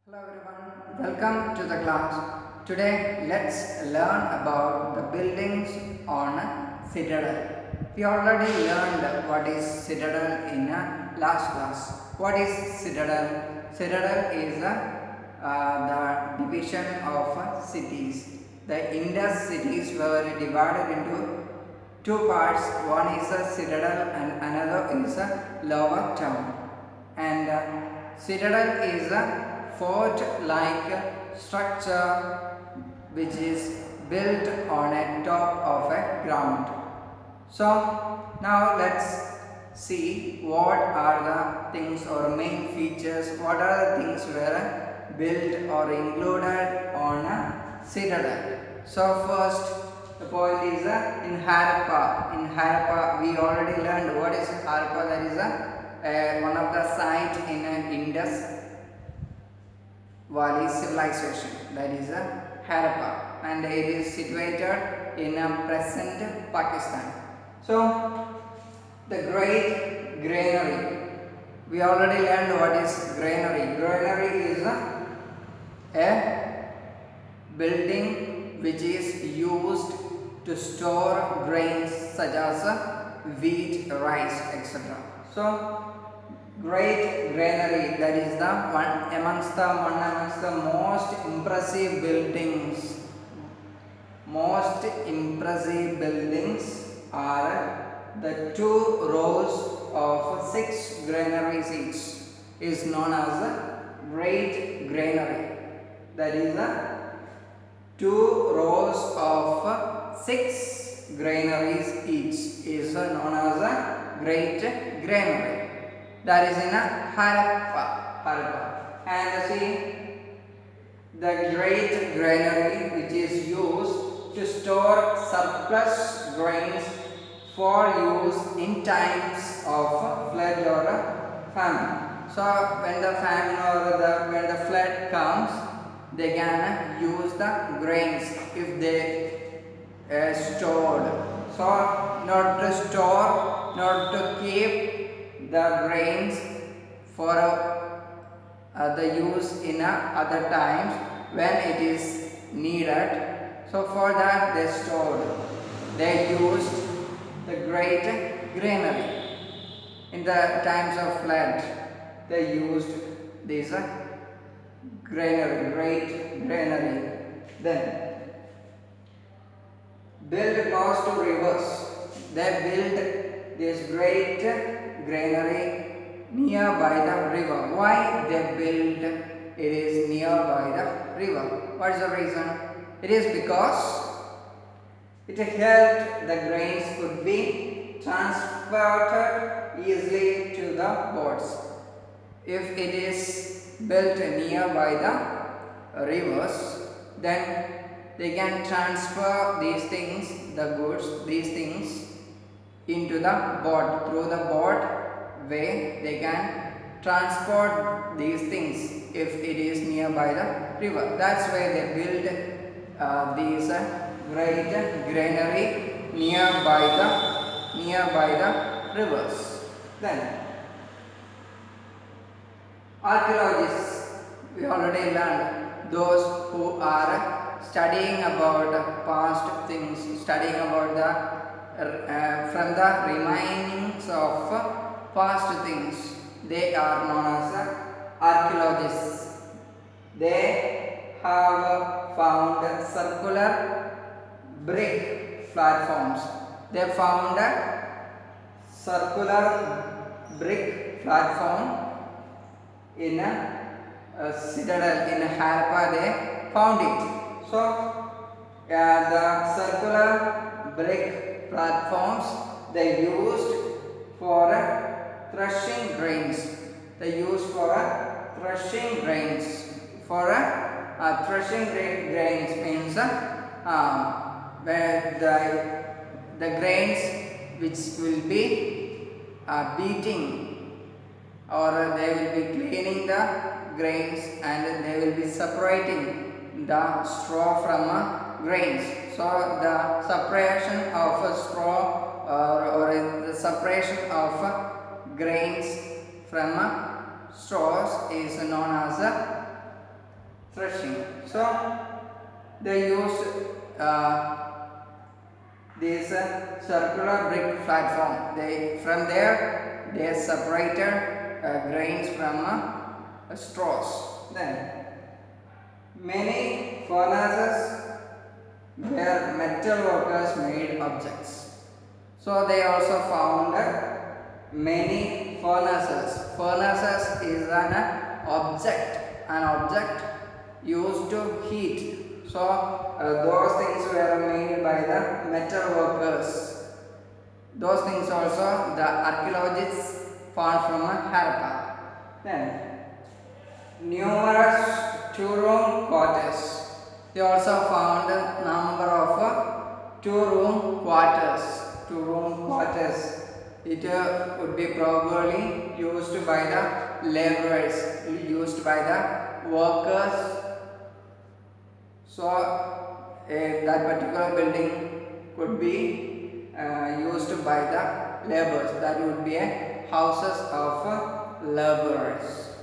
Hello everyone, welcome to the class. Today let's learn about the buildings on citadel. We already learned what is citadel in last class. What is citadel? Citadel is the division of cities. The Indus cities were divided into two parts. One is a citadel and another is a lower town. And citadel is a fort like structure which is built on a top of a ground. So now let's see what are the things or main features, what are the things were built or included on a citadel. So first the point is in Harappa. In Harappa we already learned what is Harappa. That is one of the site in Indus Valley civilization, that is Harappa, and it is situated in present Pakistan. So the great granary, we already learned what is granary. Granary is a building which is used to store grains such as wheat, rice, etc. So great granary, that is the one amongst the most impressive buildings. Most impressive buildings are the two rows of 6 granaries each is known as a great granary. That is the 2 rows of 6 granaries each is known as a great granary. That is in a Harappa. And see, the great granary which is used to store surplus grains for use in times of flood or famine. So when the famine or when the flood comes, they can use the grains if they stored. So not to store, not to keep the grains for the use in other times when it is needed. So for that they stored. They used the great granary. In the times of flood, they used this granary, great granary. Then built close to rivers. They built this great granary nearby the river. Why they built it is nearby the river? What is the reason? It is because it helped the grains could be transported easily to the boats. If it is built nearby the rivers, then they can transfer these things, the goods, these things into the boat. Through the boat way they can transport these things if it is nearby the river. That's why they build these great granary nearby the rivers. Then archaeologists, we already learned, those who are studying about past things, studying about the from the remainings of past things, they are known as archaeologists. They have found circular brick platforms. They found a circular brick platform in a citadel in Harappa. They found it. So the circular brick platforms they used for threshing grains. They used for threshing grains. For threshing grains means where the grains which will be beating, or they will be cleaning the grains and they will be separating the straw from grains. So the separation of straw or the separation of grains from straws is known as So they used this circular brick platform. From there they separated grains from straws. Then many furnaces where metal workers made objects. So they also found many furnaces. Furnaces is an object used to heat. So those things were made by the metal workers. Those things also the archaeologists found from Harappa. Then numerous two-room quarters. They also found a number of two-room quarters. It would be probably used by the laborers, used by the workers. So that particular building could be used by the laborers. That would be a houses of laborers.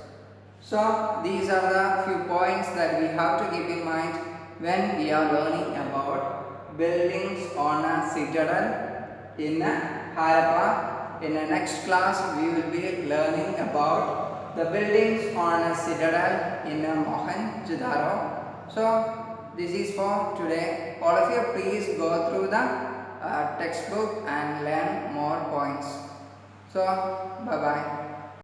So these are the few points that we have to keep in mind when we are learning about buildings on a citadel in Harappa. In the next class we will be learning about the buildings on a citadel in Mohenjo-daro. So this is for today. All of you please go through the textbook and learn more points. So bye bye.